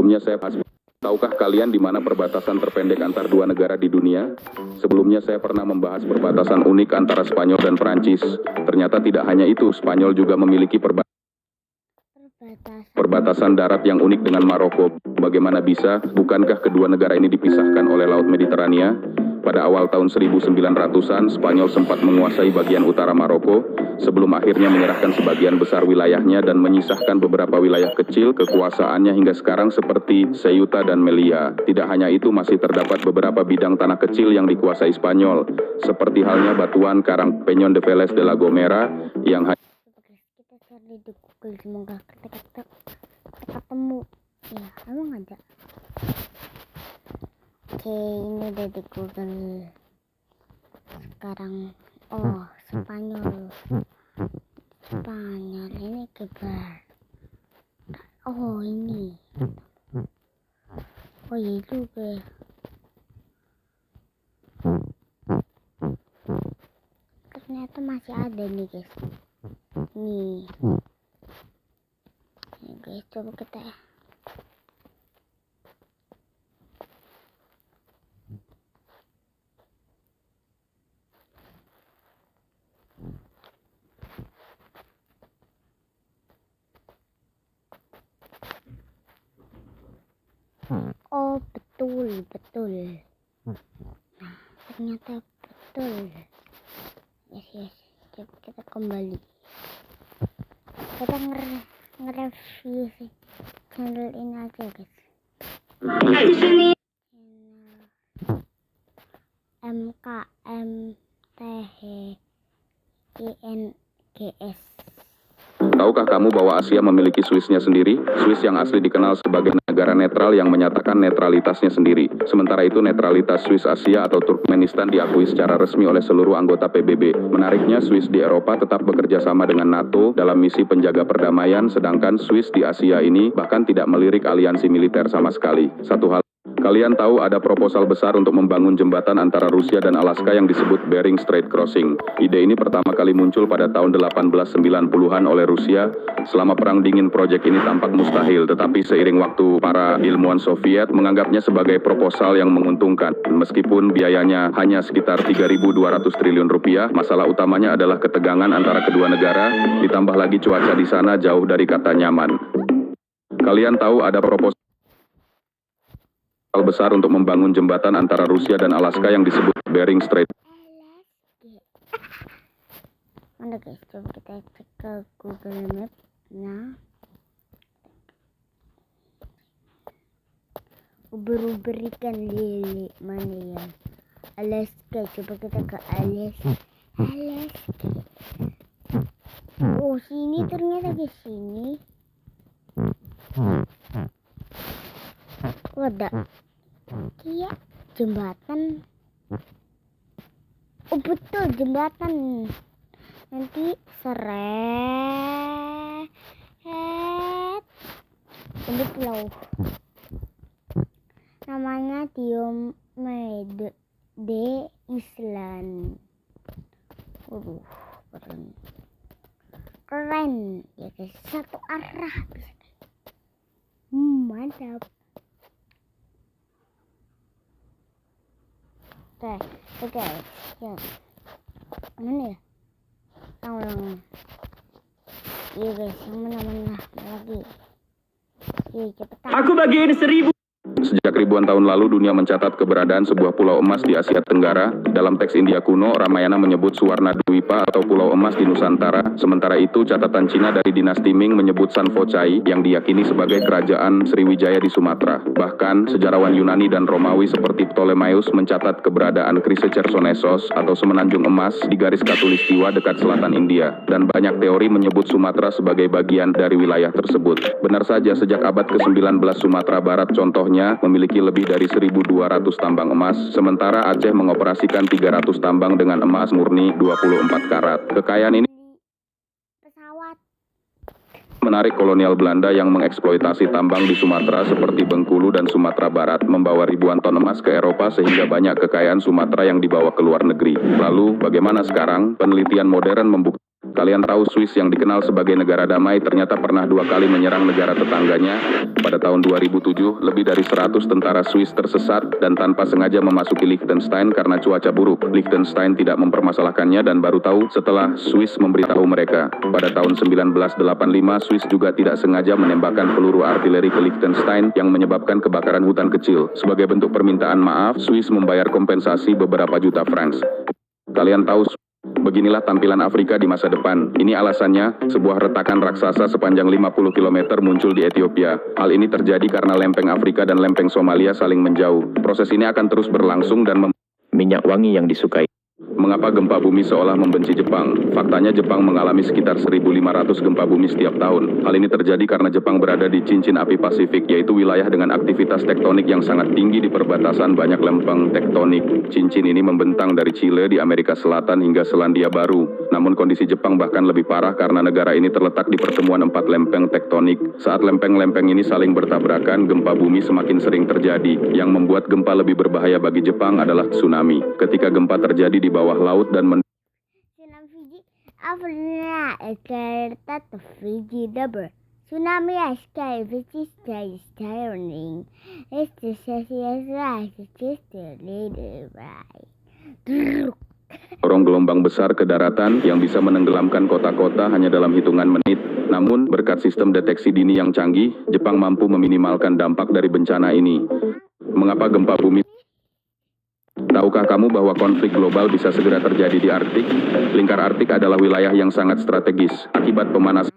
Sebelumnya saya bahas, tahukah kalian di mana perbatasan terpendek antar dua negara di dunia? Sebelumnya saya pernah membahas perbatasan unik antara Spanyol dan Prancis. Ternyata tidak hanya itu, Spanyol juga memiliki perbatasan darat yang unik dengan Maroko. Bagaimana bisa? Bukankah kedua negara ini dipisahkan oleh Laut Mediterania? Pada awal tahun 1900-an, Spanyol sempat menguasai bagian utara Maroko, sebelum akhirnya menyerahkan sebagian besar wilayahnya dan menyisahkan beberapa wilayah kecil kekuasaannya hingga sekarang seperti Ceuta dan Melilla. Tidak hanya itu, masih terdapat beberapa bidang tanah kecil yang dikuasai Spanyol, seperti halnya batuan karang Peñón de Vélez de la Gomera yang kita cari di Google, semoga kita ketemu. Ya, emang ada. Oke, ini udah di Google. Sekarang, Spanyol ini kebar. Ini. Iya juga. Ternyata masih ada nih, guys. Nih guys, coba kita betul. Nah, ternyata betul. Yes. Coba kita kembali. Kita nge-review channel ini aja, guys. MKMTHINGS. Tahukah kamu bahwa Asia memiliki Swissnya sendiri? Swiss yang asli dikenal sebagai negara netral yang menyatakan netralitasnya sendiri. Sementara itu netralitas Swiss Asia atau Turkmenistan diakui secara resmi oleh seluruh anggota PBB. Menariknya, Swiss di Eropa tetap bekerja sama dengan NATO dalam misi penjaga perdamaian, sedangkan Swiss di Asia ini bahkan tidak melirik aliansi militer sama sekali. Satu hal, kalian tahu ada proposal besar untuk membangun jembatan antara Rusia dan Alaska yang disebut Bering Strait Crossing. Ide ini pertama kali muncul pada tahun 1890-an oleh Rusia. Selama Perang Dingin, proyek ini tampak mustahil, tetapi seiring waktu para ilmuwan Soviet menganggapnya sebagai proposal yang menguntungkan. Meskipun biayanya hanya sekitar 3.200 triliun rupiah, masalah utamanya adalah ketegangan antara kedua negara, ditambah lagi cuaca di sana jauh dari kata nyaman. Kalian tahu ada proposal besar untuk membangun jembatan antara Rusia dan Alaska yang disebut Bering Strait. Mana guys, coba kita cek ke Google Map. Nah, uber ikan lele mana ya? Alaska, coba kita ke Alaska. Sini ternyata di sini. Ada jembatan. Betul, jembatan. Nanti ini pulau. Namanya Diomede Island. Keren ya guys, satu arah bisa. Mantap. Oke, ya. Mana ya? Iya guys, yang mana lagi. Iya, cepetan. Aku bagiin 1.000. Sejak ribuan tahun lalu, dunia mencatat keberadaan sebuah pulau emas di Asia Tenggara. Dalam teks India kuno, Ramayana menyebut Suwarna Dwipa atau Pulau Emas di Nusantara. Sementara itu, catatan Cina dari dinasti Ming menyebut Sanfocai yang diyakini sebagai kerajaan Sriwijaya di Sumatera. Bahkan, sejarawan Yunani dan Romawi seperti Ptolemaios mencatat keberadaan Chryse Chersonesos atau Semenanjung Emas di garis Khatulistiwa dekat selatan India. Dan banyak teori menyebut Sumatera sebagai bagian dari wilayah tersebut. Benar saja, sejak abad ke-19 Sumatera Barat contohnya memiliki lebih dari 1.200 tambang emas, sementara Aceh mengoperasikan 300 tambang dengan emas murni 24 karat. Kekayaan ini menarik kolonial Belanda yang mengeksploitasi tambang di Sumatera seperti Bengkulu dan Sumatera Barat, membawa ribuan ton emas ke Eropa sehingga banyak kekayaan Sumatera yang dibawa ke luar negeri. Lalu, bagaimana sekarang? Penelitian modern membuktikan Kalian tahu Swiss yang dikenal sebagai negara damai ternyata pernah 2 kali menyerang negara tetangganya. Pada tahun 2007, lebih dari 100 tentara Swiss tersesat dan tanpa sengaja memasuki Liechtenstein karena cuaca buruk. Liechtenstein tidak mempermasalahkannya dan baru tahu setelah Swiss memberitahu mereka. Pada tahun 1985, Swiss juga tidak sengaja menembakkan peluru artileri ke Liechtenstein yang menyebabkan kebakaran hutan kecil. Sebagai bentuk permintaan maaf, Swiss membayar kompensasi beberapa juta francs. Kalian tahu, beginilah tampilan Afrika di masa depan. Ini alasannya, sebuah retakan raksasa sepanjang 50 km muncul di Ethiopia. Hal ini terjadi karena lempeng Afrika dan lempeng Somalia saling menjauh. Proses ini akan terus berlangsung dan Minyak wangi yang disukai. Mengapa gempa bumi seolah membenci Jepang? Faktanya Jepang mengalami sekitar 1.500 gempa bumi setiap tahun. Hal ini terjadi karena Jepang berada di cincin api Pasifik, yaitu wilayah dengan aktivitas tektonik yang sangat tinggi di perbatasan banyak lempeng tektonik. Cincin ini membentang dari Chile di Amerika Selatan hingga Selandia Baru. Namun kondisi Jepang bahkan lebih parah karena negara ini terletak di pertemuan 4 lempeng tektonik. Saat lempeng-lempeng ini saling bertabrakan, gempa bumi semakin sering terjadi. Yang membuat gempa lebih berbahaya bagi Jepang adalah tsunami. Ketika gempa terjadi di bawah laut dan Tsunami Fiji, Afrika, Ekarta, Fiji, Double. Tsunami Sky, Fiji, Sky, Styroning. Este dorong gelombang besar ke daratan yang bisa menenggelamkan kota-kota hanya dalam hitungan menit. Namun, berkat sistem deteksi dini yang canggih, Jepang mampu meminimalkan dampak dari bencana ini. Mengapa gempa bumi? Tahukah kamu bahwa konflik global bisa segera terjadi di Arktik? Lingkar Arktik adalah wilayah yang sangat strategis. Akibat pemanasan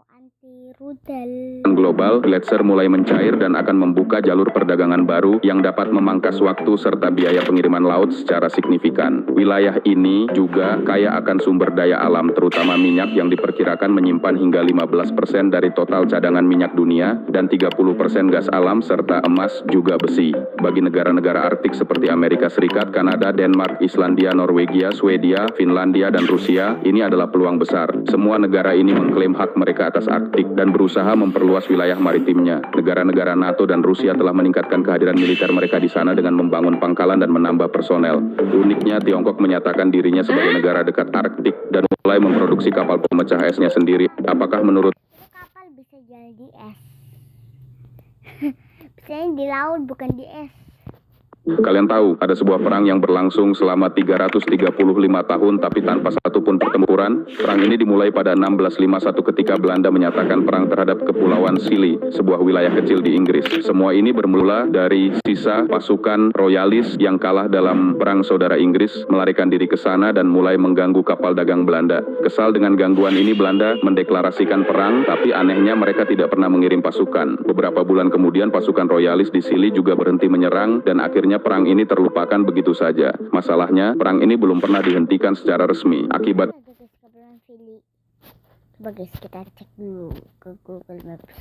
anti-rudal global, gletser mulai mencair dan akan membuka jalur perdagangan baru yang dapat memangkas waktu serta biaya pengiriman laut secara signifikan. Wilayah ini juga kaya akan sumber daya alam, terutama minyak yang diperkirakan menyimpan hingga 15% dari total cadangan minyak dunia dan 30% gas alam serta emas juga besi. Bagi negara-negara Arktik seperti Amerika Serikat, Kanada, Denmark, Islandia, Norwegia, Swedia, Finlandia, dan Rusia, ini adalah peluang besar. Semua negara ini mengklaim hak mereka atas Arktik dan berusaha memperluas wilayah maritimnya. Negara-negara NATO dan Rusia telah meningkatkan kehadiran militer mereka di sana dengan membangun pangkalan dan menambah personel. Uniknya, Tiongkok menyatakan dirinya sebagai negara dekat Arktik dan mulai memproduksi kapal pemecah esnya sendiri. Apakah menurut kapal bisa jadi es? Bisa di laut bukan di es. kalian tahu, ada sebuah perang yang berlangsung selama 335 tahun tapi tanpa satupun pertempuran. Perang ini dimulai pada 1651 ketika Belanda menyatakan perang terhadap Kepulauan Scilly, sebuah wilayah kecil di Inggris. Semua ini bermula dari sisa pasukan royalis yang kalah dalam perang saudara Inggris, melarikan diri ke sana dan mulai mengganggu kapal dagang Belanda. Kesal dengan gangguan ini, Belanda mendeklarasikan perang, tapi anehnya mereka tidak pernah mengirim pasukan. Beberapa bulan kemudian pasukan royalis di Scilly juga berhenti menyerang dan akhirnya perang ini terlupakan begitu saja. Masalahnya, perang ini belum pernah dihentikan secara resmi. Akibat Sebagai kita cek dulu ke Google Maps.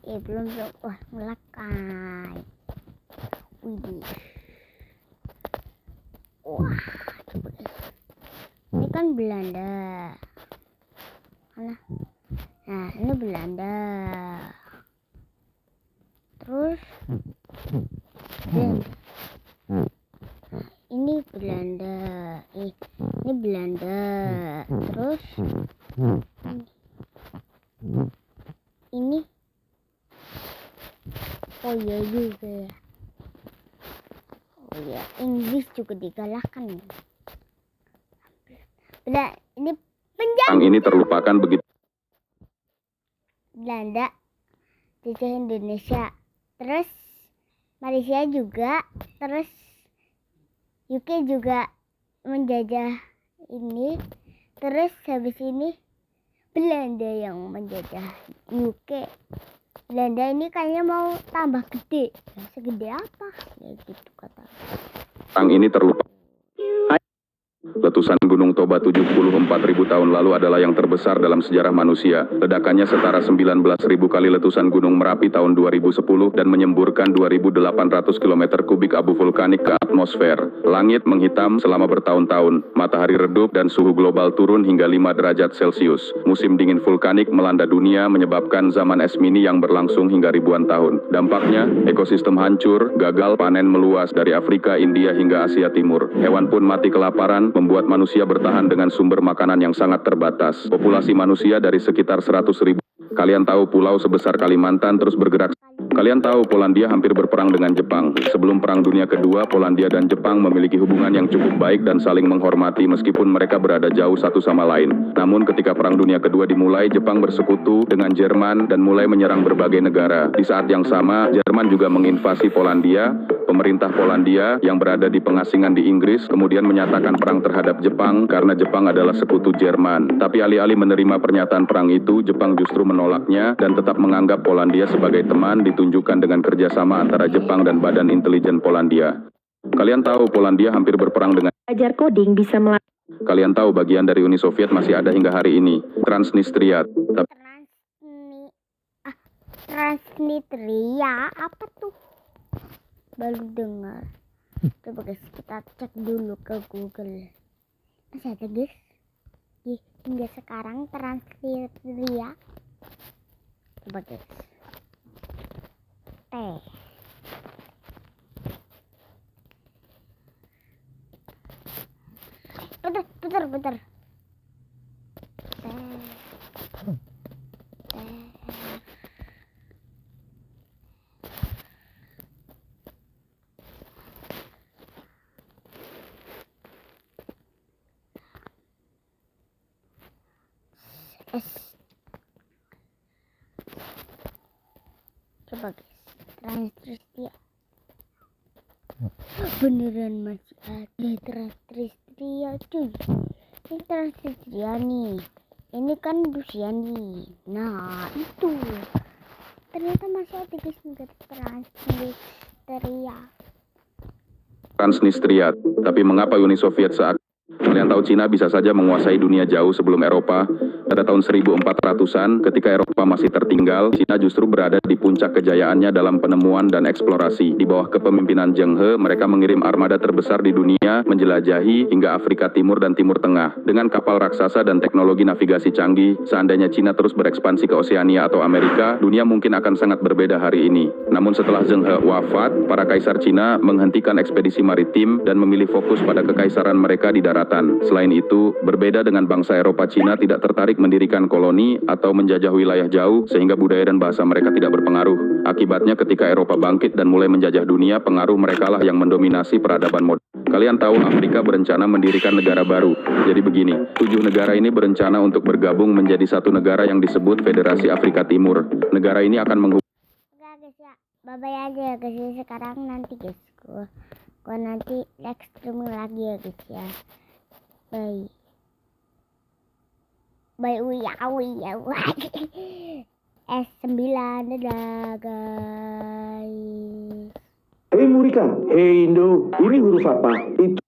Belum. Wah, melekai. Widih. Wah, coba guys. Ini kan Belanda. Mana? Nah, ini Belanda. Terus ini Belanda. Ini Belanda. Terus ini oh iya juga ya. Oh iya, Inggris juga digalakkan. Udah, ini penjajah. perang ini terlupakan begitu. Belanda jajah Indonesia, terus Malaysia juga, terus UK juga menjajah ini, terus habis ini Belanda yang menjajah UK. Belanda ini kayaknya mau tambah gede. Segede apa? Ya gitu kata. Perang ini terlupakan. Letusan Gunung Toba 74.000 tahun lalu adalah yang terbesar dalam sejarah manusia. Ledakannya setara 19.000 kali letusan Gunung Merapi tahun 2010 dan menyemburkan 2.800 km kubik abu vulkanik ke atmosfer. Langit menghitam selama bertahun-tahun, matahari redup dan suhu global turun hingga 5 derajat Celcius. Musim dingin vulkanik melanda dunia menyebabkan zaman es mini yang berlangsung hingga ribuan tahun. Dampaknya, ekosistem hancur, gagal panen meluas dari Afrika, India hingga Asia Timur. Hewan pun mati kelaparan, membuat manusia bertahan dengan sumber makanan yang sangat terbatas. Populasi manusia dari sekitar 100.000. Kalian tahu pulau sebesar Kalimantan terus bergerak. Kalian tahu Polandia hampir berperang dengan Jepang. Sebelum Perang Dunia Kedua, Polandia dan Jepang memiliki hubungan yang cukup baik dan saling menghormati meskipun mereka berada jauh satu sama lain. Namun ketika Perang Dunia Kedua dimulai, Jepang bersekutu dengan Jerman dan mulai menyerang berbagai negara. Di saat yang sama, Jerman juga menginvasi Polandia. Pemerintah Polandia yang berada di pengasingan di Inggris kemudian menyatakan perang terhadap Jepang karena Jepang adalah sekutu Jerman. Tapi alih-alih menerima pernyataan perang itu, Jepang justru menolaknya dan tetap menganggap Polandia sebagai teman, ditunjukkan dengan kerjasama antara Jepang dan Badan Intelijen Polandia. Kalian tahu Polandia hampir berperang dengan... Belajar coding bisa Kalian tahu bagian dari Uni Soviet masih ada hingga hari ini, Transnistria. Transnistria apa tuh? Baru dengar. Coba guys, kita cek dulu ke Google. Masih ada guys? Hingga sekarang Transnistria. Coba guys. Bentar. Coba guys, Transnistria. Beneran masih ada Transnistria cuy. Ini Transnistria nih. Ini kan Rusia nih. Nah itu ternyata masih ada guys negara Transnistria. Tapi mengapa Uni Soviet saat... Kalian tahu Cina bisa saja menguasai dunia jauh sebelum Eropa. Pada tahun 1400-an, ketika Eropa masih tertinggal, Cina justru berada di puncak kejayaannya dalam penemuan dan eksplorasi. Di bawah kepemimpinan Zheng He, mereka mengirim armada terbesar di dunia, menjelajahi hingga Afrika Timur dan Timur Tengah. Dengan kapal raksasa dan teknologi navigasi canggih, seandainya Cina terus berekspansi ke Oseania atau Amerika, dunia mungkin akan sangat berbeda hari ini. Namun setelah Zheng He wafat, para kaisar Cina menghentikan ekspedisi maritim dan memilih fokus pada kekaisaran mereka di daratan. Selain itu, berbeda dengan bangsa Eropa, Cina tidak tertarik mendirikan koloni atau menjajah wilayah jauh sehingga budaya dan bahasa mereka tidak berpengaruh. Akibatnya ketika Eropa bangkit dan mulai menjajah dunia, pengaruh merekalah yang mendominasi peradaban modern. Kalian tahu Afrika berencana mendirikan negara baru. Jadi begini, 7 negara ini berencana untuk bergabung menjadi satu negara yang disebut Federasi Afrika Timur. Negara ini akan menghubungkan... Udah guys ya, bye-bye aja ya guys. Sekarang nanti guys, gua nanti next streaming lagi ya guys ya. Bye. Bye uya. S9 dadah guys. Hei Murika, hei Indo, ini huruf apa? Itu